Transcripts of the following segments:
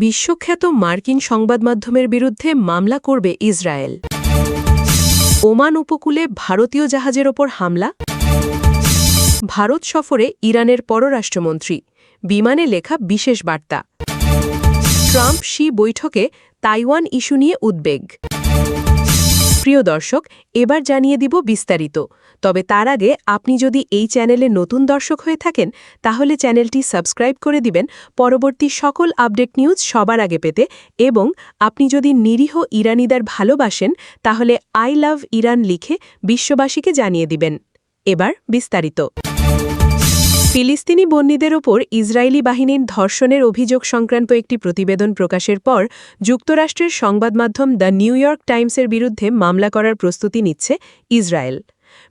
বিশ্বখ্যাত মার্কিন সংবাদমাধ্যমের বিরুদ্ধে মামলা করবে ইসরায়েল। ওমান উপকূলে ভারতীয় জাহাজের ওপর হামলা। ভারত সফরে ইরানের পররাষ্ট্রমন্ত্রী, বিমানে লেখা বিশেষ বার্তা। ট্রাম্প শি বৈঠকে তাইওয়ান ইস্যু নিয়ে উদ্বেগ। প্রিয় দর্শক, এবার জানিয়ে দিব বিস্তারিত। তবে তার আগে আপনি যদি এই চ্যানেলে নতুন দর্শক হয়ে থাকেন তাহলে চ্যানেলটি সাবস্ক্রাইব করে দিবেন পরবর্তী সকল আপডেট নিউজ সবার আগে পেতে, এবং আপনি যদি নিরীহ ইরানিদের ভালোবাসেন তাহলে আই লাভ ইরান লিখে বিশ্ববাসীকে জানিয়ে দিবেন। এবার বিস্তারিত। ফিলিস্তিনি বন্দীদের ওপর ইসরায়েলি বাহিনীর ধর্ষণের অভিযোগ সংক্রান্ত একটি প্রতিবেদন প্রকাশের পর যুক্তরাষ্ট্রের সংবাদমাধ্যম দ্য নিউ ইয়র্ক টাইমসের বিরুদ্ধে মামলা করার প্রস্তুতি নিচ্ছে ইসরায়েল।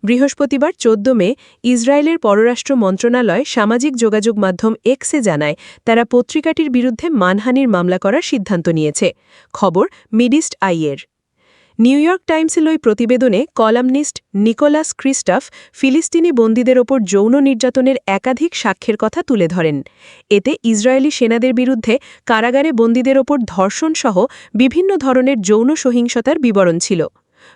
বৃহস্পতিবার 14 মে ইসরায়েলের পররাষ্ট্র মন্ত্রণালয় সামাজিক যোগাযোগ মাধ্যম এক্সে জানায় তারা পত্রিকাটির বিরুদ্ধে মানহানির মামলা করার সিদ্ধান্ত নিয়েছে। খবর মিডিস্ট আইয়ের। নিউ ইয়র্ক টাইমসের ওই প্রতিবেদনে কলামনিস্ট নিকোলাস ক্রিস্টফ ফিলিস্তিনি বন্দীদের ওপর যৌন নির্যাতনের একাধিক সাক্ষ্যের কথা তুলে ধরেন। এতে ইসরায়েলি সেনাদের বিরুদ্ধে কারাগারে বন্দীদের ওপর ধর্ষণসহ বিভিন্ন ধরনের যৌন সহিংসতার বিবরণ ছিল।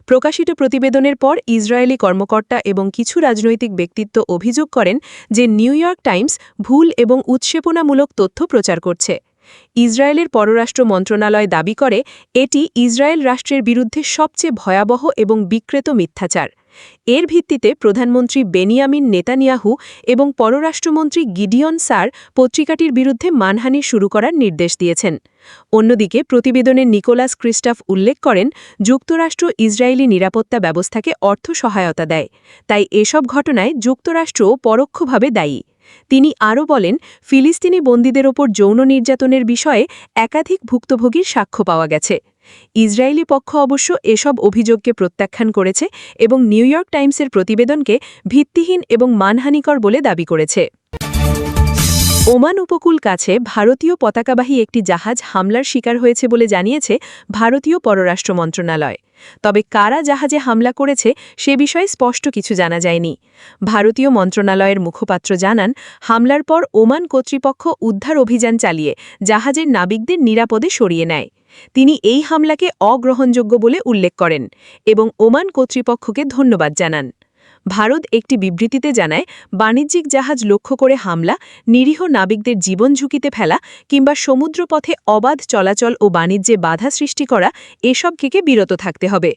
প্রকাশিত প্রতিবেদনের পর ইসরায়েলি কর্মকর্তা এবং কিছু রাজনৈতিক ব্যক্তিত্ব অভিযোগ করেন যে নিউ ইয়র্ক টাইমস ভুল এবং উৎক্ষেপণামূলক তথ্য প্রচার করছে। ইসরায়েলের পররাষ্ট্র মন্ত্রণালয় দাবি করে এটি ইসরায়েল রাষ্ট্রের বিরুদ্ধে সবচেয়ে ভয়াবহ এবং বিকৃত মিথ্যাচার। এর ভিত্তিতে প্রধানমন্ত্রী বেনিয়ামিন নেতানিয়াহু এবং পররাষ্ট্রমন্ত্রী গিডিয়ন সার পত্রিকাটির বিরুদ্ধে মানহানি শুরু করার নির্দেশ দিয়েছেন। অন্যদিকে প্রতিবেদনে নিকোলাস ক্রিস্টফ উল্লেখ করেন যুক্তরাষ্ট্র ইসরায়েলি নিরাপত্তা ব্যবস্থাকে অর্থ সহায়তা দেয়, তাই এসব ঘটনায় যুক্তরাষ্ট্রও পরোক্ষভাবে দায়ী। তিনি আরও বলেন ফিলিস্তিনি বন্দীদের ওপর যৌন নির্যাতনের বিষয়ে একাধিক ভুক্তভোগীর সাক্ষ্য পাওয়া গেছে। ইসরায়েলি পক্ষ অবশ্য এসব অভিযোগকে প্রত্যাখ্যান করেছে এবং নিউ ইয়র্ক টাইমসের প্রতিবেদনকে ভিত্তিহীন এবং মানহানিকর বলে দাবি করেছে। ওমান উপকূল কাছে ভারতীয় পতাকাবাহী একটি জাহাজ হামলার শিকার হয়েছে বলে জানিয়েছে ভারতীয় পররাষ্ট্র মন্ত্রণালয়। তবে কারা জাহাজে হামলা করেছে সে বিষয়ে স্পষ্ট কিছু জানা যায়নি। ভারতীয় মন্ত্রণালয়ের মুখপাত্র জানান, হামলার পর ওমান কর্তৃপক্ষ উদ্ধার অভিযান চালিয়ে জাহাজের নাবিকদের নিরাপদে সরিয়ে নেয়। তিনি এই হামলাকে অগ্রহণযোগ্য বলে উল্লেখ করেন এবং ওমান কর্তৃপক্ষকে ধন্যবাদ জানান। ভারত একটি বিবৃতিতে জানায়, বাণিজ্যিক জাহাজ লক্ষ্য করে হামলা, নিরীহ নাবিকদের জীবন ঝুঁকিতে ফেলা কিংবা সমুদ্রপথে অবাধ চলাচল ও বাণিজ্যে বাধা সৃষ্টি করা এসব থেকে বিরত থাকতে হবে।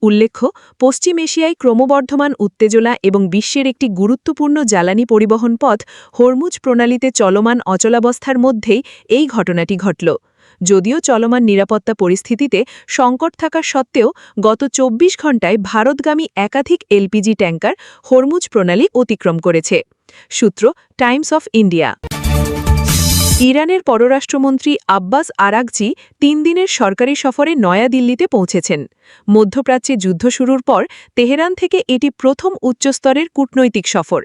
উল্লেখ্য, পশ্চিম এশিয়ায় ক্রমবর্ধমান উত্তেজনা এবং বিশ্বের একটি গুরুত্বপূর্ণ জ্বালানি পরিবহন পথ হরমুজ প্রণালীতে চলমান অচলাবস্থার মধ্যেই এই ঘটনাটি ঘটল। যদিও চলমান নিরাপত্তা পরিস্থিতিতে সংকট থাকা সত্ত্বেও গত 24 ঘণ্টায় ভারতগামী একাধিক এলপিজি ট্যাঙ্কার হরমুজ প্রণালী অতিক্রম করেছে। সূত্র টাইমস অফ ইন্ডিয়া। ইরানের পররাষ্ট্রমন্ত্রী আব্বাস আরাগচি 3 দিনের সরকারি সফরে নয়াদিল্লিতে পৌঁছেছেন। মধ্যপ্রাচ্যে যুদ্ধ শুরুর পর তেহরান থেকে এটি প্রথম উচ্চস্তরের কূটনৈতিক সফর,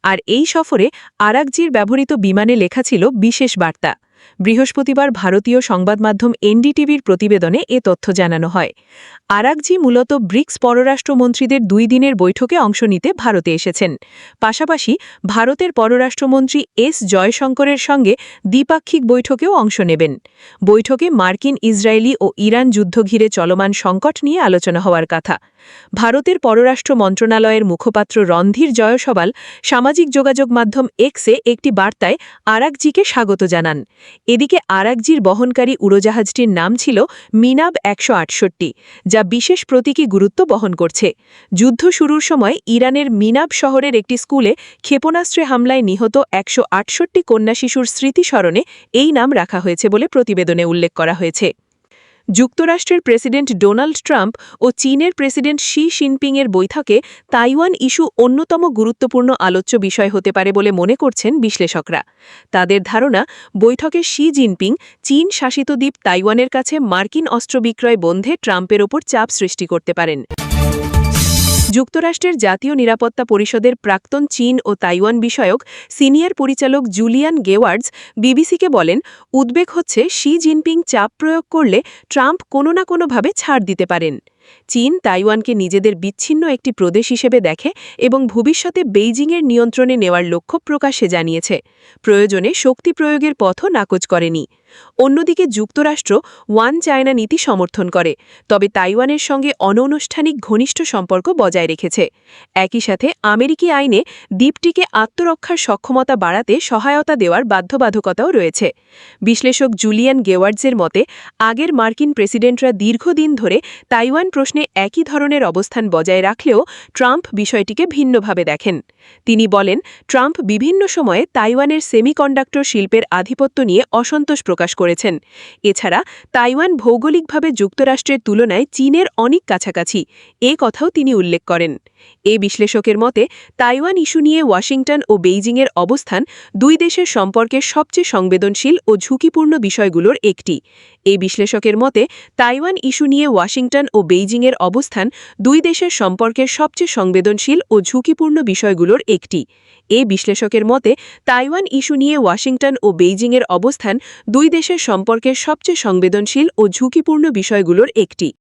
আর এই সফরে আরাগচির ব্যবহৃত বিমানে লেখা ছিল বিশেষ বার্তা। বৃহস্পতিবার ভারতীয় সংবাদমাধ্যম এনডিটিভির প্রতিবেদনে এ তথ্য জানানো হয়। আরাগচি মূলত ব্রিক্স পররাষ্ট্রমন্ত্রীদের 2 দিনের বৈঠকে অংশ নিতে ভারতে এসেছেন। পাশাপাশি ভারতের পররাষ্ট্রমন্ত্রী এস জয়শঙ্করের সঙ্গে দ্বিপাক্ষিক বৈঠকেও অংশ নেবেন। বৈঠকে মার্কিন, ইসরায়েলি ও ইরান যুদ্ধ ঘিরে চলমান সংকট নিয়ে আলোচনা হওয়ার কথা। ভারতের পররাষ্ট্র মন্ত্রণালয়ের মুখপাত্র রণধীর জয়সওয়াল সামাজিক যোগাযোগ মাধ্যম এক্সে একটি বার্তায় আরাগচিকে স্বাগত জানান। এদিকে আরাগচির বহনকারী উড়োজাহাজটির নাম ছিল মিনাব 168, যা বিশেষ প্রতীকী গুরুত্ব বহন করছে। যুদ্ধ শুরুর সময় ইরানের মিনাব শহরের একটি স্কুলে ক্ষেপণাস্ত্রে হামলায় নিহত 168 কন্যা শিশুর স্মৃতিস্মরণে এই নাম রাখা হয়েছে বলে প্রতিবেদনে উল্লেখ করা হয়েছে। যুক্তরাষ্ট্রের প্রেসিডেন্ট ডোনাল্ড ট্রাম্প ও চীনের প্রেসিডেন্ট শি জিনপিংয়ের বৈঠকে তাইওয়ান ইস্যু অন্যতম গুরুত্বপূর্ণ আলোচ্য বিষয় হতে পারে বলে মনে করছেন বিশ্লেষকরা। তাদের ধারণা, বৈঠকে শি জিনপিং চীন শাসিত দ্বীপ তাইওয়ানের কাছে মার্কিন অস্ত্র বিক্রয় বন্ধে ট্রাম্পের ওপর চাপ সৃষ্টি করতে পারেন। যুক্তরাষ্ট্রের জাতীয় নিরাপত্তা পরিষদের প্রাক্তন চীন ও তাইওয়ান বিষয়ক সিনিয়র পরিচালক জুলিয়ান গেওয়ার্ডস বিবিসিকে বলেন, উদ্বেগ হচ্ছে শি জিনপিং চাপ প্রয়োগ করলে ট্রাম্প কোনো না কোনোভাবে ছাড় দিতে পারেন। চীন তাইওয়ানকে নিজেদের বিচ্ছিন্ন একটি প্রদেশ হিসেবে দেখে এবং ভবিষ্যতে বেইজিংয়ের নিয়ন্ত্রণে নেওয়ার লক্ষ্য প্রকাশ্যে জানিয়েছে। প্রয়োজনে শক্তি প্রয়োগের পথও নাকচ করেনি। অন্যদিকে যুক্তরাষ্ট্র ওয়ান চায়না নীতি সমর্থন করে, তবে তাইওয়ানের সঙ্গে অনআনুষ্ঠানিক ঘনিষ্ঠ সম্পর্ক বজায় রেখেছে। একই সাথে আমেরিকি আইনে দ্বীপটিকে আত্মরক্ষার সক্ষমতা বাড়াতে সহায়তা দেওয়ার বাধ্যবাধকতাও রয়েছে। বিশ্লেষক জুলিয়ান গেওয়ার্ডসের মতে, আগের মার্কিন প্রেসিডেন্টরা দীর্ঘদিন ধরে তাইওয়ান প্রশ্নে একই ধরনের অবস্থান বজায় রাখলেও ট্রাম্প বিষয়টিকে ভিন্নভাবে দেখেন। তিনি বলেন, ট্রাম্প বিভিন্ন সময়ে তাইওয়ানের সেমিকন্ডাক্টর শিল্পের আধিপত্য নিয়ে অসন্তোষ প্রকাশ করেছেন। এছাড়া তাইওয়ান ভৌগোলিকভাবে যুক্তরাষ্ট্রের তুলনায় চীনের অনেক কাছাকাছি, এ কথাও তিনি উল্লেখ করেন। এ বিশ্লেষকের মতে, তাইওয়ান ইস্যু নিয়ে ওয়াশিংটন ও বেইজিংয়ের অবস্থান দুই দেশের সম্পর্কের সবচেয়ে সংবেদনশীল ও ঝুঁকিপূর্ণ বিষয়গুলোর একটি। এই বিশ্লেষকের মতে, তাইওয়ান ইস্যু নিয়ে ওয়াশিংটন ও বেইজিংয়ের অবস্থান দুই দেশের সম্পর্কের সবচেয়ে সংবেদনশীল ও ঝুঁকিপূর্ণ বিষয়গুলোর একটি। এ বিশ্লেষকের মতে, তাইওয়ান ইস্যু নিয়ে ওয়াশিংটন ও বেইজিংয়ের অবস্থান দুই দেশের সম্পর্কের সবচেয়ে সংবেদনশীল ও ঝুঁকিপূর্ণ বিষয়গুলোর একটি।